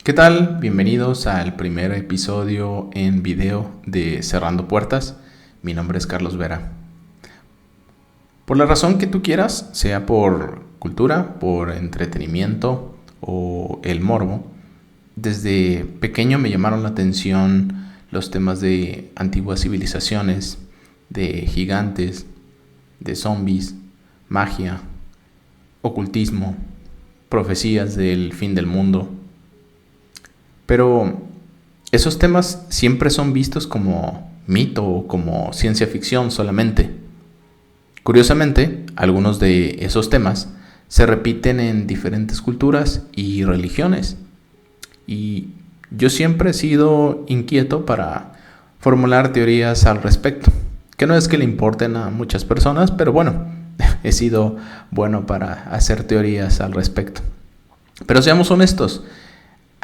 ¿Qué tal? Bienvenidos al primer episodio en video de Cerrando Puertas. Mi nombre es Carlos Vera. Por la razón que tú quieras, sea por cultura, por entretenimiento o el morbo, desde pequeño me llamaron la atención los temas de antiguas civilizaciones, de gigantes, de zombies, magia, ocultismo, profecías del fin del mundo. Pero esos temas siempre son vistos como mito o como ciencia ficción solamente. Curiosamente, algunos de esos temas se repiten en diferentes culturas y religiones. Y yo siempre he sido inquieto para formular teorías al respecto, que no es que le importen a muchas personas, pero bueno, he sido bueno para hacer teorías al respecto. Pero seamos honestos,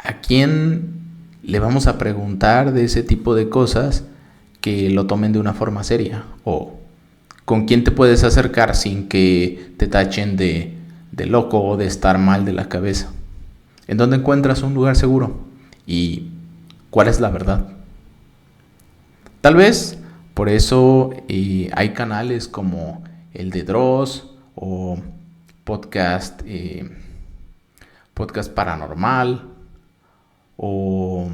¿a quién le vamos a preguntar de ese tipo de cosas que lo tomen de una forma seria? ¿O con quién te puedes acercar sin que te tachen de loco o de estar mal de la cabeza? ¿En dónde encuentras un lugar seguro? ¿Y cuál es la verdad? Tal vez por eso hay canales como el de Dross o podcast paranormal, o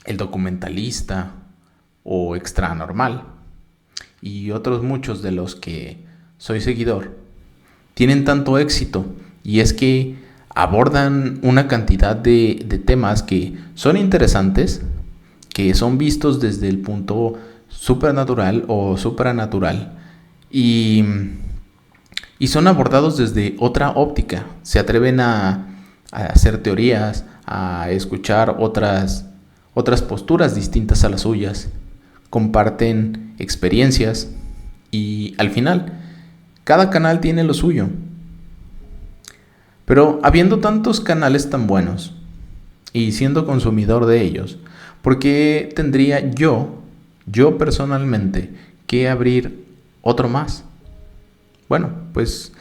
El Documentalista, o Extra Normal, y otros muchos de los que soy seguidor, tienen tanto éxito, y es que abordan una cantidad de temas que son interesantes, que son vistos desde el punto supernatural o supranatural, y son abordados desde otra óptica. Se atreven a hacer teorías, a escuchar otras posturas distintas a las suyas, comparten experiencias y al final cada canal tiene lo suyo. Pero habiendo tantos canales tan buenos y siendo consumidor de ellos, ¿por qué tendría yo personalmente que abrir otro más? Bueno, pues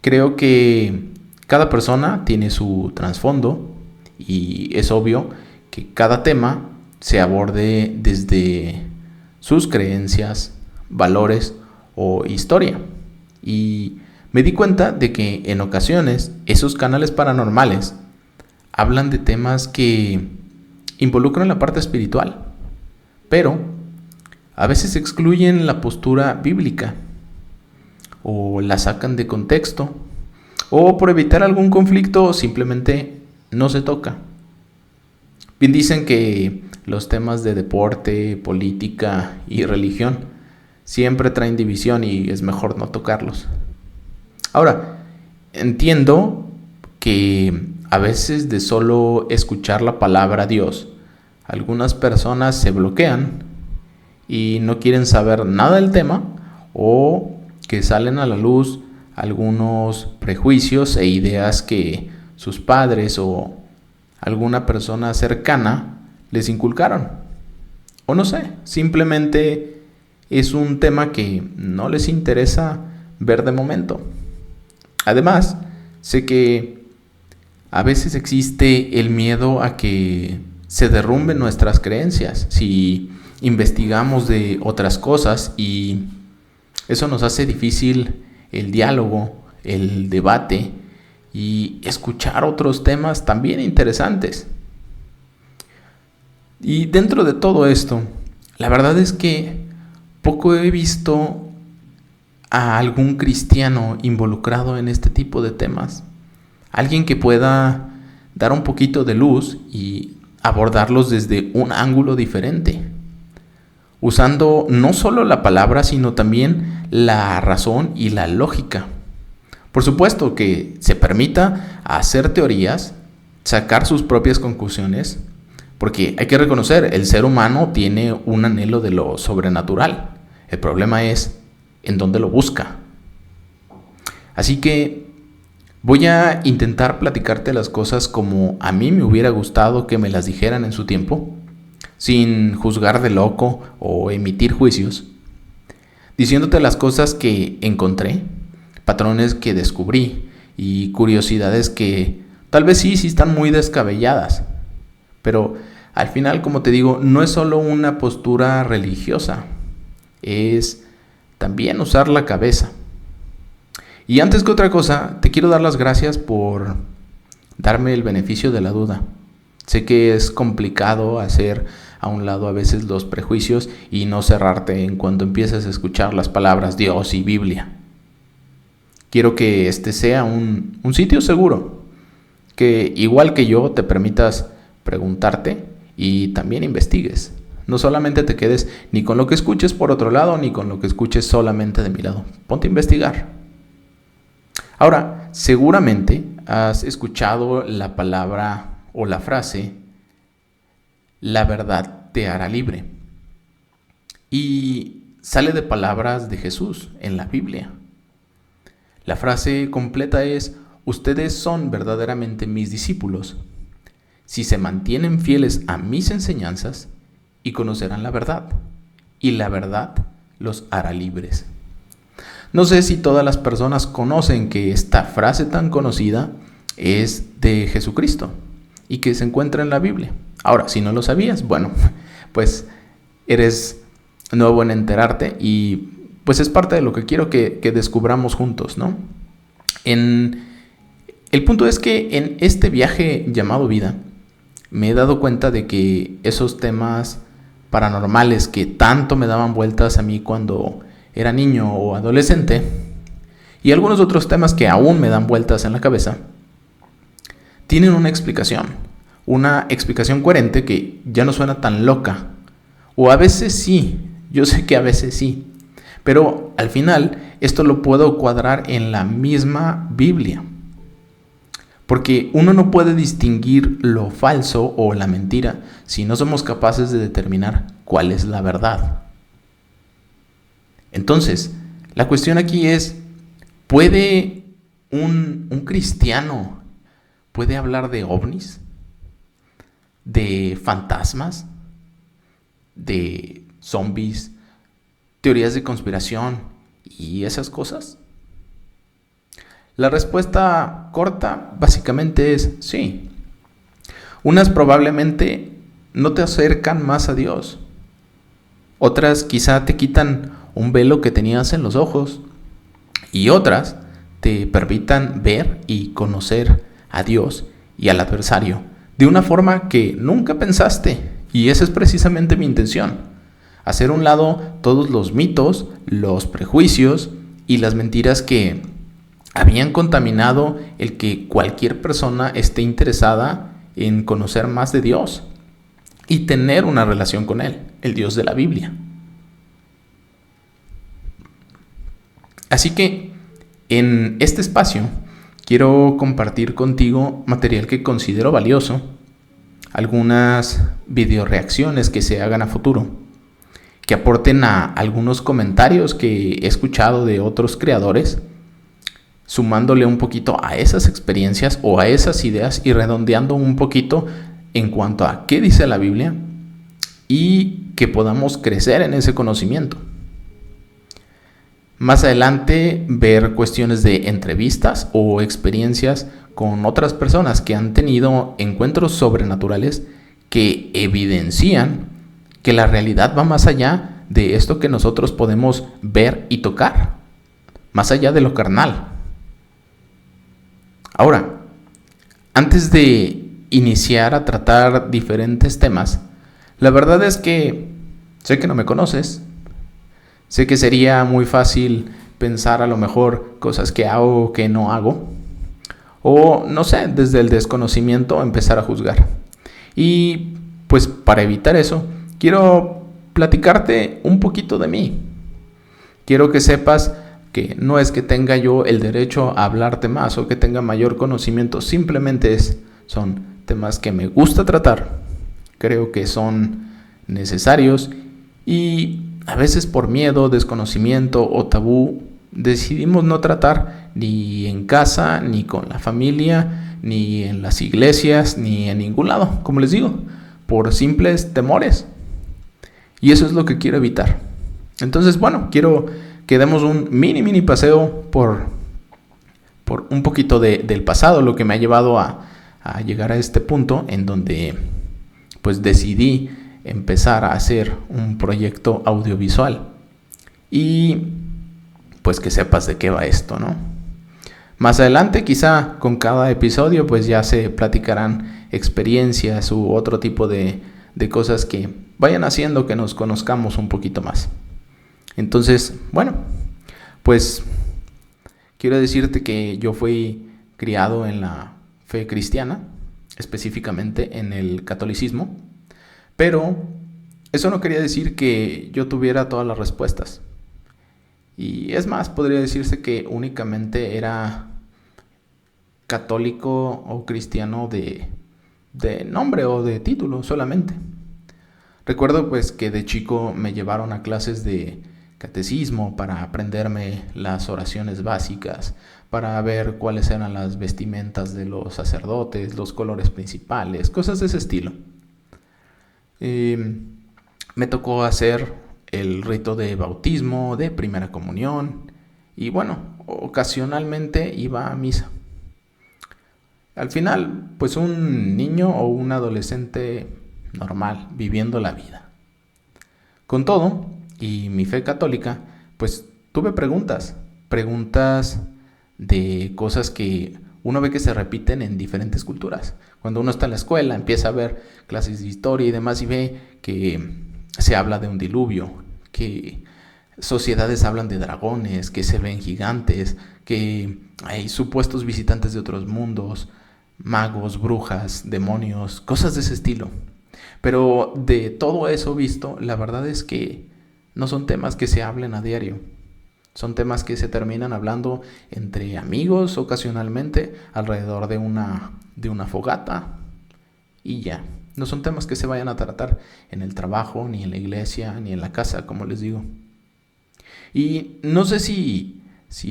creo que cada persona tiene su trasfondo y es obvio que cada tema se aborde desde sus creencias, valores o historia. Y me di cuenta de que en ocasiones esos canales paranormales hablan de temas que involucran la parte espiritual, pero a veces excluyen la postura bíblica o la sacan de contexto, o por evitar algún conflicto simplemente no se toca. Bien dicen que los temas de deporte, política y religión siempre traen división y es mejor no tocarlos. Ahora, entiendo que a veces de solo escuchar la palabra Dios, algunas personas se bloquean y no quieren saber nada del tema, o que salen a la luz algunos prejuicios e ideas que sus padres o alguna persona cercana les inculcaron. O no sé, simplemente es un tema que no les interesa ver de momento. Además, sé que a veces existe el miedo a que se derrumben nuestras creencias si investigamos de otras cosas, y eso nos hace difícil el diálogo, el debate y escuchar otros temas también interesantes. Y dentro de todo esto, la verdad es que poco he visto a algún cristiano involucrado en este tipo de temas. Alguien que pueda dar un poquito de luz y abordarlos desde un ángulo diferente, usando no solo la palabra, sino también la razón y la lógica. Por supuesto que se permita hacer teorías, sacar sus propias conclusiones, porque hay que reconocer, el ser humano tiene un anhelo de lo sobrenatural. El problema es en dónde lo busca. Así que voy a intentar platicarte las cosas como a mí me hubiera gustado que me las dijeran en su tiempo, sin juzgar de loco o emitir juicios, diciéndote las cosas que encontré, patrones que descubrí y curiosidades que tal vez sí están muy descabelladas, Pero al final, como te digo, no es solo una postura religiosa, es también usar la cabeza. Y antes que otra cosa, te quiero dar las gracias por darme el beneficio de la duda. Sé que es complicado hacer a un lado a veces los prejuicios y no cerrarte en cuanto empieces a escuchar las palabras Dios y Biblia. Quiero que este sea un sitio seguro, que igual que yo te permitas preguntarte y también investigues. No solamente te quedes ni con lo que escuches por otro lado, ni con lo que escuches solamente de mi lado. Ponte a investigar. Ahora, seguramente has escuchado la palabra o la frase, la verdad te hará libre. Y sale de palabras de Jesús en la Biblia. La frase completa es, ustedes son verdaderamente mis discípulos si se mantienen fieles a mis enseñanzas y conocerán la verdad, y la verdad los hará libres. No sé si todas las personas conocen que esta frase tan conocida es de Jesucristo y que se encuentra en la Biblia. Ahora, si no lo sabías, bueno, pues eres nuevo en enterarte y pues es parte de lo que quiero que descubramos juntos, ¿no? El punto es que en este viaje llamado vida me he dado cuenta de que esos temas paranormales que tanto me daban vueltas a mí cuando era niño o adolescente, y algunos otros temas que aún me dan vueltas en la cabeza, tienen una explicación coherente que ya no suena tan loca. O a veces sí, yo sé que a veces sí, pero al final esto lo puedo cuadrar en la misma Biblia. Porque uno no puede distinguir lo falso o la mentira si no somos capaces de determinar cuál es la verdad. Entonces, la cuestión aquí es, ¿puede un cristiano puede hablar de ovnis? ¿De fantasmas? ¿De zombies? ¿Teorías de conspiración? ¿Y esas cosas? La respuesta corta básicamente es sí. Unas probablemente no te acercan más a Dios. Otras quizá te quitan un velo que tenías en los ojos. Y otras te permitan ver y conocer a Dios y al adversario de una forma que nunca pensaste. Y esa es precisamente mi intención. Hacer a un lado todos los mitos, los prejuicios y las mentiras que habían contaminado el que cualquier persona esté interesada en conocer más de Dios y tener una relación con Él, el Dios de la Biblia. Así que en este espacio quiero compartir contigo material que considero valioso, algunas videoreacciones que se hagan a futuro, que aporten a algunos comentarios que he escuchado de otros creadores, sumándole un poquito a esas experiencias o a esas ideas y redondeando un poquito en cuanto a qué dice la Biblia y que podamos crecer en ese conocimiento. Más adelante ver cuestiones de entrevistas o experiencias con otras personas que han tenido encuentros sobrenaturales que evidencian que la realidad va más allá de esto que nosotros podemos ver y tocar, más allá de lo carnal. Ahora, antes de iniciar a tratar diferentes temas, la verdad es que sé que no me conoces, sé que sería muy fácil pensar a lo mejor cosas que hago o que no hago, o no sé, desde el desconocimiento empezar a juzgar. Y pues para evitar eso, quiero platicarte un poquito de mí. Quiero que sepas que no es que tenga yo el derecho a hablarte más o que tenga mayor conocimiento, simplemente son temas que me gusta tratar, creo que son necesarios y a veces por miedo, desconocimiento o tabú decidimos no tratar ni en casa, ni con la familia, ni en las iglesias, ni en ningún lado, como les digo, por simples temores. Y eso es lo que quiero evitar. Entonces, bueno, quiero que demos un mini paseo por un poquito del pasado, lo que me ha llevado a llegar a este punto en donde pues decidí empezar a hacer un proyecto audiovisual. Y pues que sepas de qué va esto, ¿no? Más adelante, quizá con cada episodio, pues ya se platicarán experiencias u otro tipo de cosas que vayan haciendo que nos conozcamos un poquito más. Entonces, bueno, pues quiero decirte que yo fui criado en la fe cristiana, específicamente en el catolicismo, pero eso no quería decir que yo tuviera todas las respuestas. Y es más, podría decirse que únicamente era católico o cristiano de nombre o de título solamente. Recuerdo pues que de chico me llevaron a clases de catecismo para aprenderme las oraciones básicas, para ver cuáles eran las vestimentas de los sacerdotes, los colores principales, cosas de ese estilo. Me tocó hacer el rito de bautismo, de primera comunión y bueno, ocasionalmente iba a misa. Al final, pues un niño o un adolescente normal, viviendo la vida. Con todo, y mi fe católica, pues tuve preguntas de cosas que uno ve que se repiten en diferentes culturas. Cuando uno está en la escuela, empieza a ver clases de historia y demás y ve que se habla de un diluvio, que sociedades hablan de dragones, que se ven gigantes, que hay supuestos visitantes de otros mundos, magos, brujas, demonios, cosas de ese estilo. Pero de todo eso visto, la verdad es que no son temas que se hablen a diario. Son temas que se terminan hablando entre amigos ocasionalmente alrededor de una fogata y ya. No son temas que se vayan a tratar en el trabajo, ni en la iglesia, ni en la casa, como les digo. Y no sé si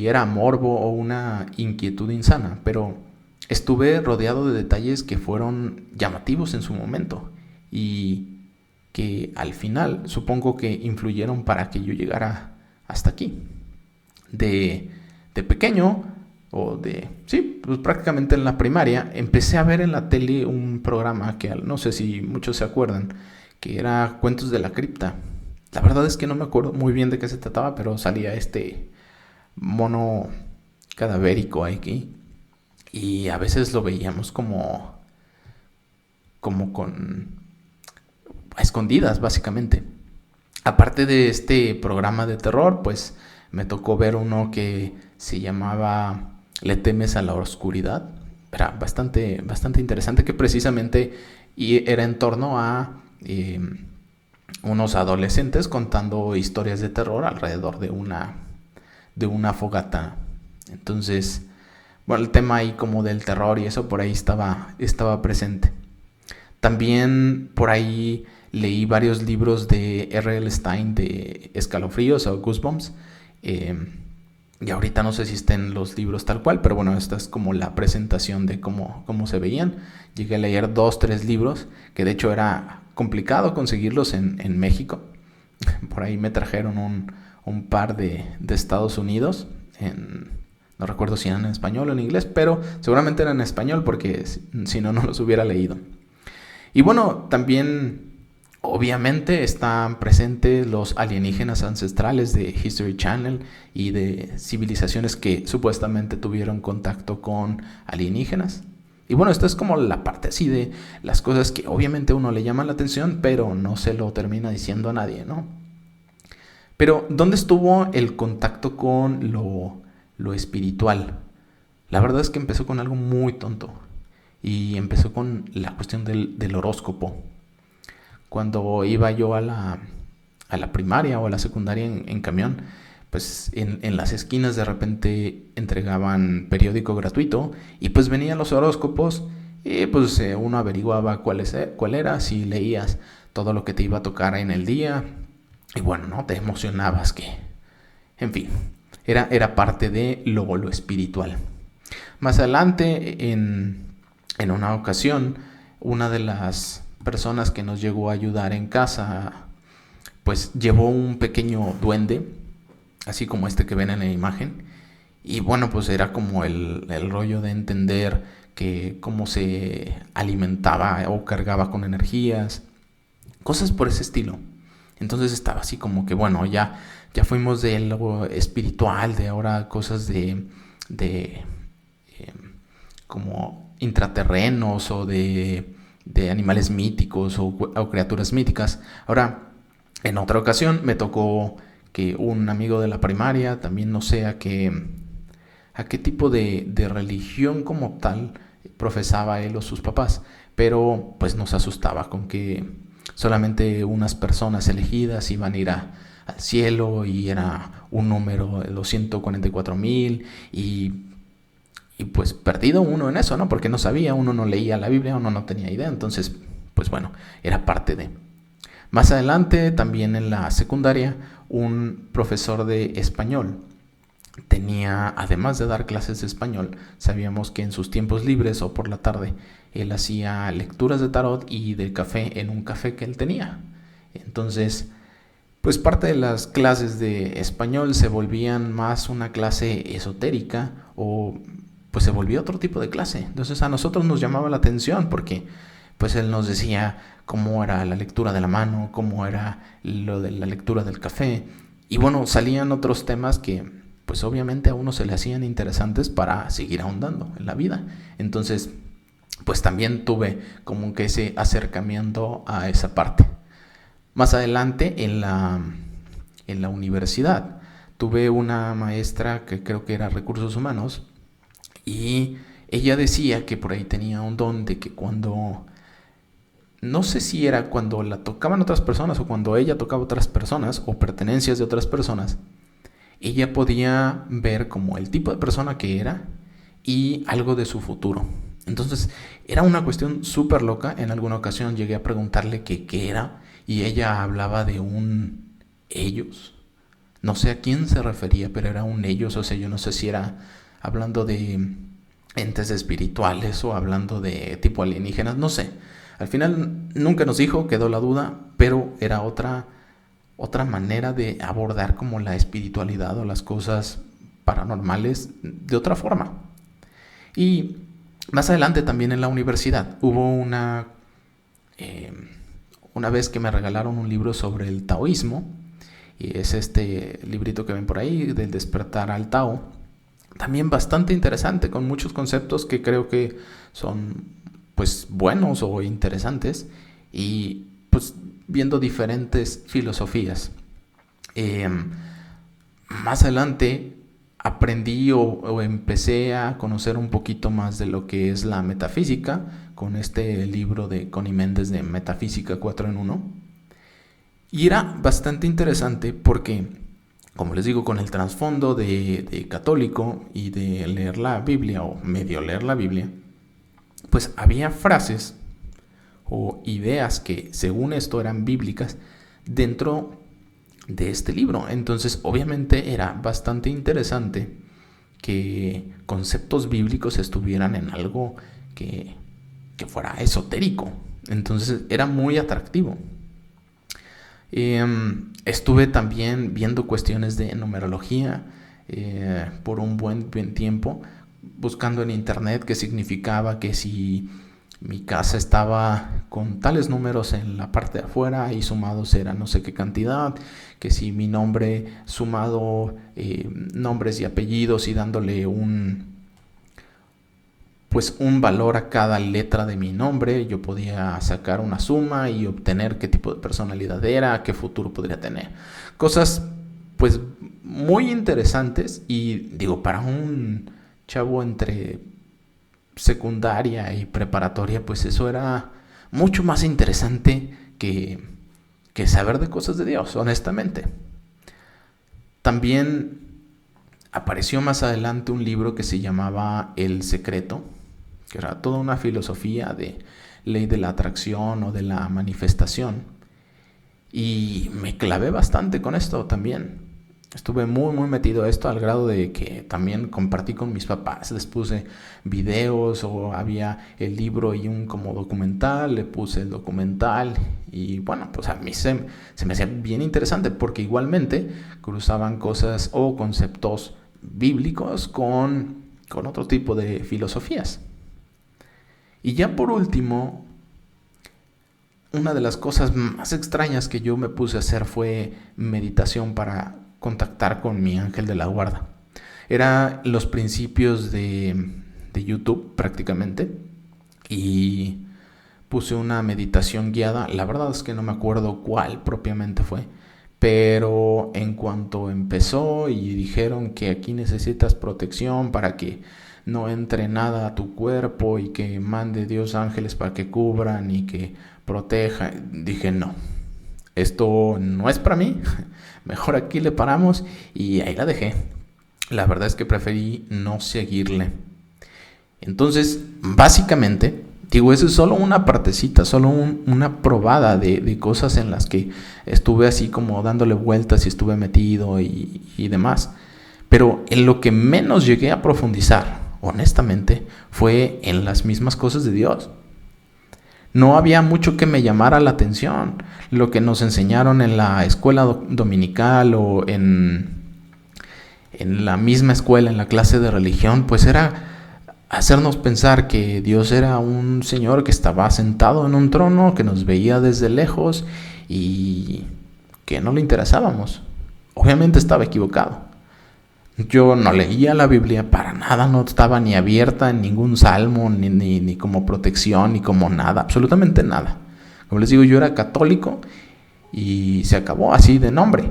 era morbo o una inquietud insana, pero estuve rodeado de detalles que fueron llamativos en su momento y que al final supongo que influyeron para que yo llegara hasta aquí. De pequeño, pues prácticamente en la primaria, empecé a ver en la tele un programa que no sé si muchos se acuerdan, que era Cuentos de la Cripta. La verdad es que no me acuerdo muy bien de qué se trataba, pero salía este mono cadavérico aquí. Y a veces lo veíamos como con a escondidas, básicamente. Aparte de este programa de terror, pues me tocó ver uno que se llamaba ¿Le temes a la oscuridad? Era bastante interesante, que precisamente era en torno a unos adolescentes contando historias de terror alrededor de una fogata. Entonces, bueno, el tema ahí como del terror y eso por ahí estaba presente. También por ahí leí varios libros de R.L. Stein de Escalofríos o Goosebumps. Y ahorita no sé si estén los libros tal cual, pero bueno, esta es como la presentación de cómo se veían. Llegué a leer 2-3 libros, que de hecho era complicado conseguirlos en México. Por ahí me trajeron un par de Estados Unidos, no recuerdo si eran en español o en inglés, pero seguramente eran en español porque si no los hubiera leído. Y bueno, también obviamente están presentes los alienígenas ancestrales de History Channel y de civilizaciones que supuestamente tuvieron contacto con alienígenas. Y bueno, esta es como la parte así de las cosas que obviamente a uno le llaman la atención, pero no se lo termina diciendo a nadie, ¿no? Pero ¿dónde estuvo el contacto con lo espiritual? La verdad es que empezó con algo muy tonto. Y empezó con la cuestión del horóscopo. Cuando iba yo a la primaria o a la secundaria en camión, pues en las esquinas de repente entregaban periódico gratuito y pues venían los horóscopos y pues uno averiguaba cuál era, si leías todo lo que te iba a tocar en el día y bueno, ¿no? Te emocionabas en fin, era parte de lo espiritual. Más adelante, en una ocasión, una de las personas que nos llegó a ayudar en casa, pues llevó un pequeño duende, así como este que ven en la imagen. Y bueno, pues era como el rollo de entender que cómo se alimentaba o cargaba con energías, cosas por ese estilo. Entonces estaba así como que, bueno, ya fuimos de lo espiritual, de ahora cosas de como intraterrenos o de animales míticos o criaturas míticas. Ahora, en otra ocasión me tocó que un amigo de la primaria, también no sé a qué tipo de religión como tal profesaba él o sus papás, pero pues nos asustaba con que solamente unas personas elegidas iban a ir al cielo y era un número de los 144,000 y pues perdido uno en eso, ¿no? Porque no sabía, uno no leía la Biblia, uno no tenía idea, entonces pues bueno, era parte de... Más adelante, también en la secundaria, un profesor de español tenía, además de dar clases de español, sabíamos que en sus tiempos libres o por la tarde, él hacía lecturas de tarot y de café en un café que él tenía. Entonces, pues parte de las clases de español se volvían más una clase esotérica o pues se volvió otro tipo de clase. Entonces a nosotros nos llamaba la atención porque pues él nos decía cómo era la lectura de la mano, cómo era lo de la lectura del café. Y bueno, salían otros temas que pues obviamente a uno se le hacían interesantes para seguir ahondando en la vida. Entonces, pues también tuve como que ese acercamiento a esa parte. Más adelante en la universidad tuve una maestra que creo que era recursos humanos y ella decía que por ahí tenía un don de que cuando, no sé si era cuando la tocaban otras personas o cuando ella tocaba otras personas o pertenencias de otras personas, ella podía ver como el tipo de persona que era y algo de su futuro. Entonces era una cuestión súper loca. En alguna ocasión llegué a preguntarle qué era y ella hablaba de un ellos. No sé a quién se refería, pero era un ellos. O sea, yo no sé si era hablando de entes espirituales o hablando de tipo alienígenas, no sé. Al final nunca nos dijo, quedó la duda, pero era otra manera de abordar como la espiritualidad o las cosas paranormales de otra forma. Y más adelante también en la universidad hubo una vez que me regalaron un libro sobre el taoísmo, y es este librito que ven por ahí, del despertar al Tao, también bastante interesante, con muchos conceptos que creo que son pues buenos o interesantes, y pues viendo diferentes filosofías. Eh, Más adelante aprendí o empecé a conocer un poquito más de lo que es la metafísica con este libro de Connie Méndez de Metafísica 4 en 1. Y era bastante interesante porque, como les digo, con el trasfondo de católico y de leer la Biblia o medio leer la Biblia, pues había frases o ideas que según esto eran bíblicas dentro de este libro. Entonces obviamente era bastante interesante que conceptos bíblicos estuvieran en algo que fuera esotérico. Entonces era muy atractivo. Estuve también viendo cuestiones de numerología por un buen tiempo, buscando en internet qué significaba que si mi casa estaba con tales números en la parte de afuera y sumados era no sé qué cantidad, que si mi nombre sumado nombres y apellidos y dándole pues un valor a cada letra de mi nombre, yo podía sacar una suma y obtener qué tipo de personalidad era, qué futuro podría tener. Cosas pues muy interesantes y digo, para un chavo entre secundaria y preparatoria, pues eso era mucho más interesante que saber de cosas de Dios, honestamente. También apareció más adelante un libro que se llamaba El Secreto, que era toda una filosofía de ley de la atracción o de la manifestación. Y me clavé bastante con esto también. Estuve muy metido a esto al grado de que también compartí con mis papás. Les puse videos o había el libro y un como documental. Le puse el documental y bueno, pues a mí se me hacía bien interesante porque igualmente cruzaban cosas o conceptos bíblicos con otro tipo de filosofías. Y ya por último, una de las cosas más extrañas que yo me puse a hacer fue meditación para contactar con mi ángel de la guarda. Era los principios de YouTube prácticamente, y puse una meditación guiada. La verdad es que no me acuerdo cuál propiamente fue, pero en cuanto empezó y dijeron que aquí necesitas protección para que no entre nada a tu cuerpo y que mande Dios ángeles para que cubran y que protejan, dije no, esto no es para mí, mejor aquí le paramos, y ahí la dejé. La verdad es que preferí no seguirle. Entonces, básicamente, digo, eso es solo una partecita, solo una probada de cosas en las que estuve así como dándole vueltas y estuve metido y demás. Pero en lo que menos llegué a profundizar, honestamente, fue en las mismas cosas de Dios. No había mucho que me llamara la atención. Lo que nos enseñaron en la escuela dominical o en la misma escuela, en la clase de religión, pues era hacernos pensar que Dios era un señor que estaba sentado en un trono, que nos veía desde lejos y que no le interesábamos. Obviamente estaba equivocado. Yo no leía la Biblia para nada, no estaba ni abierta en ningún salmo, ni como protección, ni como nada, absolutamente nada. Como les digo, yo era católico y se acabó así de nombre.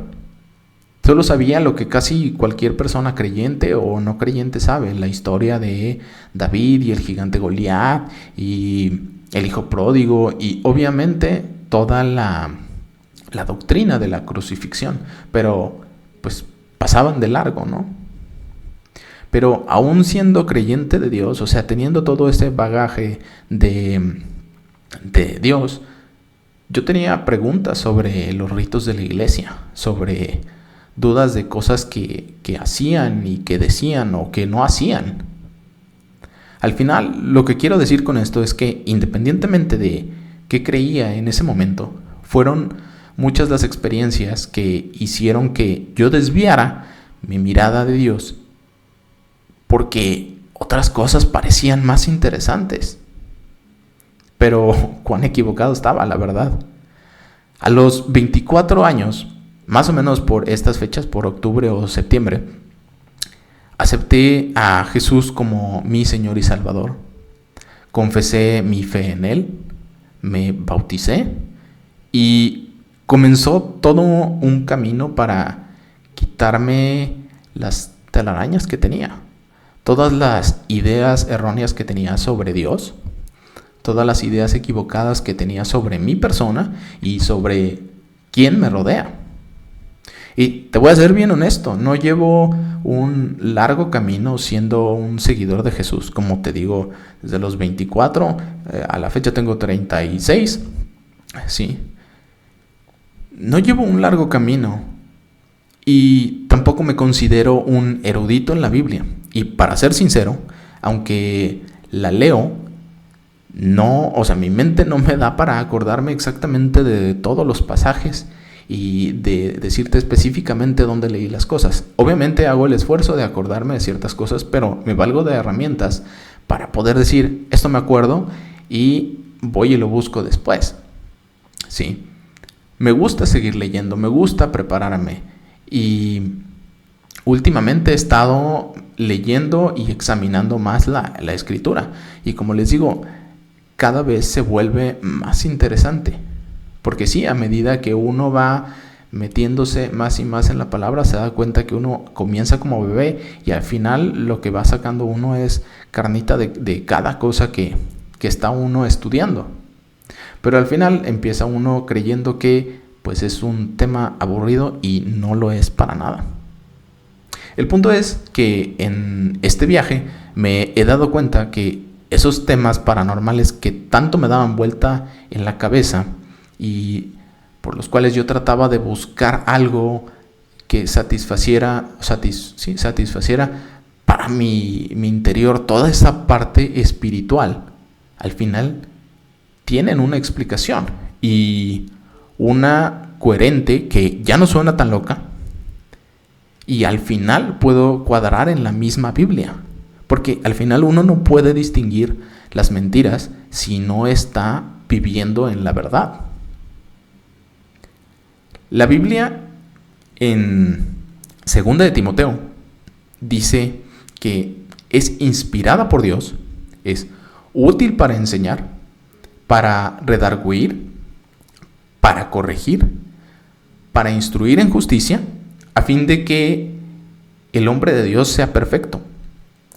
Solo sabía lo que casi cualquier persona creyente o no creyente sabe, la historia de David y el gigante Goliat y el hijo pródigo y obviamente toda la doctrina de la crucifixión, pero pues pasaban de largo, ¿no? Pero aún siendo creyente de Dios, o sea, teniendo todo ese bagaje de Dios, yo tenía preguntas sobre los ritos de la iglesia, sobre dudas de cosas que hacían y que decían o que no hacían. Al final, lo que quiero decir con esto es que independientemente de qué creía en ese momento, fueron muchas las experiencias que hicieron que yo desviara mi mirada de Dios porque otras cosas parecían más interesantes. Pero cuán equivocado estaba, la verdad. A los 24 años, más o menos por estas fechas, por octubre o septiembre, acepté a Jesús como mi Señor y Salvador. Confesé mi fe en Él, me bauticé y comenzó todo un camino para quitarme las telarañas que tenía, todas las ideas erróneas que tenía sobre Dios, todas las ideas equivocadas que tenía sobre mi persona y sobre quién me rodea. Y te voy a ser bien honesto, no llevo un largo camino siendo un seguidor de Jesús. Como te digo, desde los 24, a la fecha tengo 36, sí. No llevo un largo camino y tampoco me considero un erudito en la Biblia. Y para ser sincero, aunque la leo, no, o sea, mi mente no me da para acordarme exactamente de todos los pasajes y de decirte específicamente dónde leí las cosas. Obviamente hago el esfuerzo de acordarme de ciertas cosas, pero me valgo de herramientas para poder decir, esto me acuerdo y voy y lo busco después. Sí. Me gusta seguir leyendo, me gusta prepararme y últimamente he estado leyendo y examinando más la escritura y como les digo, cada vez se vuelve más interesante, porque sí, a medida que uno va metiéndose más y más en la palabra, se da cuenta que uno comienza como bebé y al final lo que va sacando uno es carnita de cada cosa que está uno estudiando. Pero al final empieza uno creyendo que pues es un tema aburrido y no lo es para nada. El punto es que en este viaje me he dado cuenta que esos temas paranormales que tanto me daban vuelta en la cabeza y por los cuales yo trataba de buscar algo que satisfaciera para mi interior toda esa parte espiritual, al final tienen una explicación y una coherente que ya no suena tan loca y al final puedo cuadrar en la misma Biblia, porque al final uno no puede distinguir las mentiras si no está viviendo en la verdad. La Biblia en 2 de Timoteo dice que es inspirada por Dios, es útil para enseñar, para redarguir, para corregir, para instruir en justicia, a fin de que el hombre de Dios sea perfecto,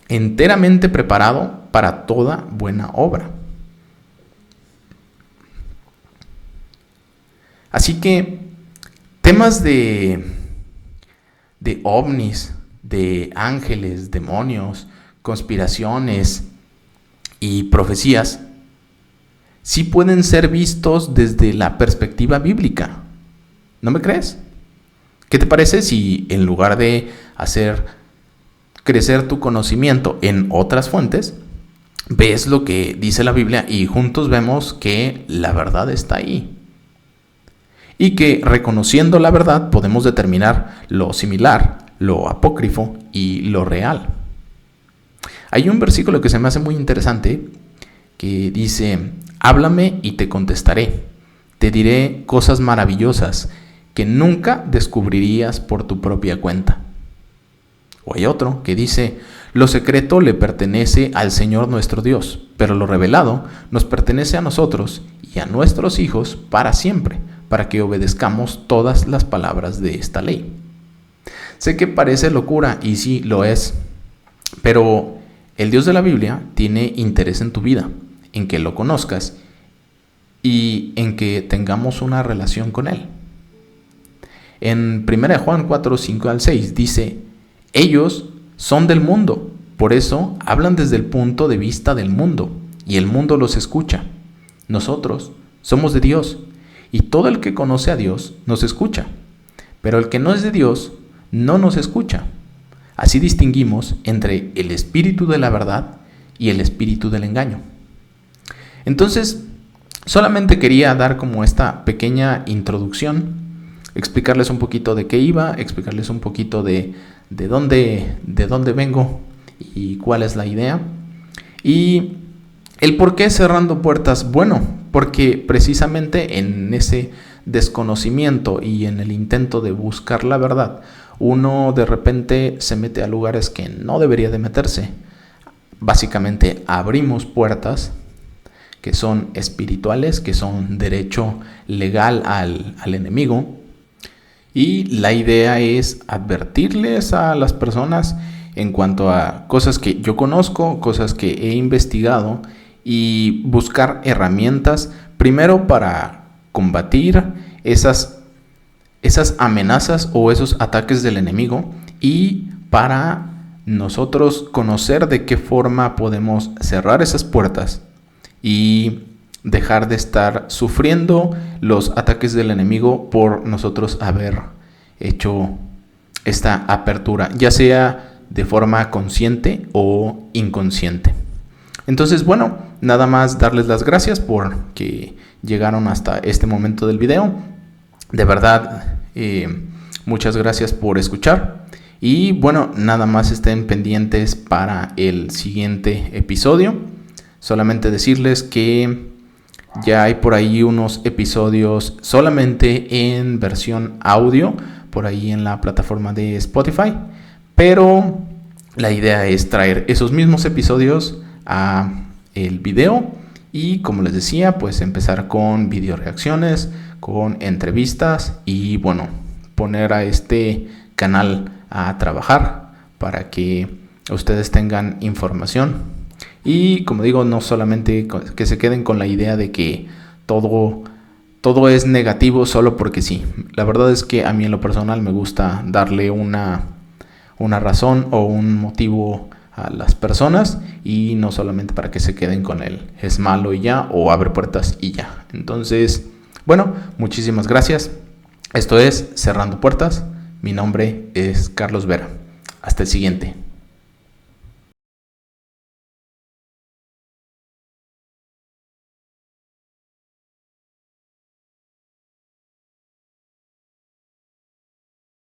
enteramente preparado para toda buena obra. Así que temas de ovnis, de ángeles, demonios, conspiraciones y profecías sí pueden ser vistos desde la perspectiva bíblica. ¿No me crees? ¿Qué te parece si en lugar de hacer crecer tu conocimiento en otras fuentes, ves lo que dice la Biblia y juntos vemos que la verdad está ahí? Y que reconociendo la verdad podemos determinar lo similar, lo apócrifo y lo real. Hay un versículo que se me hace muy interesante que dice: háblame y te contestaré, te diré cosas maravillosas que nunca descubrirías por tu propia cuenta. O hay otro que dice: lo secreto le pertenece al Señor nuestro Dios, pero lo revelado nos pertenece a nosotros y a nuestros hijos para siempre, para que obedezcamos todas las palabras de esta ley. Sé que parece locura, y sí lo es, pero el Dios de la Biblia tiene interés en tu vida, en que lo conozcas y en que tengamos una relación con Él. En 1 Juan 4, 5 al 6 dice: ellos son del mundo, por eso hablan desde el punto de vista del mundo, y el mundo los escucha. Nosotros somos de Dios, y todo el que conoce a Dios nos escucha, pero el que no es de Dios no nos escucha. Así distinguimos entre el espíritu de la verdad y el espíritu del engaño. Entonces, solamente quería dar como esta pequeña introducción, explicarles un poquito de qué iba, explicarles un poquito de dónde vengo y cuál es la idea. Y el por qué cerrando puertas. Bueno, porque precisamente en ese desconocimiento y en el intento de buscar la verdad, uno de repente se mete a lugares que no debería de meterse. Básicamente abrimos puertas que son espirituales, que son derecho legal al enemigo. Y la idea es advertirles a las personas en cuanto a cosas que yo conozco, cosas que he investigado, y buscar herramientas primero para combatir esas amenazas o esos ataques del enemigo, y para nosotros conocer de qué forma podemos cerrar esas puertas y dejar de estar sufriendo los ataques del enemigo por nosotros haber hecho esta apertura, ya sea de forma consciente o inconsciente. Entonces, bueno, nada más darles las gracias por que llegaron hasta este momento del video. De verdad, muchas gracias por escuchar. Y bueno, nada más estén pendientes para el siguiente episodio. Solamente decirles que ya hay por ahí unos episodios solamente en versión audio, por ahí en la plataforma de Spotify. Pero la idea es traer esos mismos episodios a el video. Y como les decía, pues empezar con video reacciones, con entrevistas y bueno, poner a este canal a trabajar para que ustedes tengan información. Y como digo, no solamente que se queden con la idea de que todo es negativo solo porque sí. La verdad es que a mí en lo personal me gusta darle una razón o un motivo a las personas, y no solamente para que se queden con él es malo y ya, o abre puertas y ya. Entonces, bueno, muchísimas gracias. Esto es Cerrando Puertas. Mi nombre es Carlos Vera. Hasta el siguiente.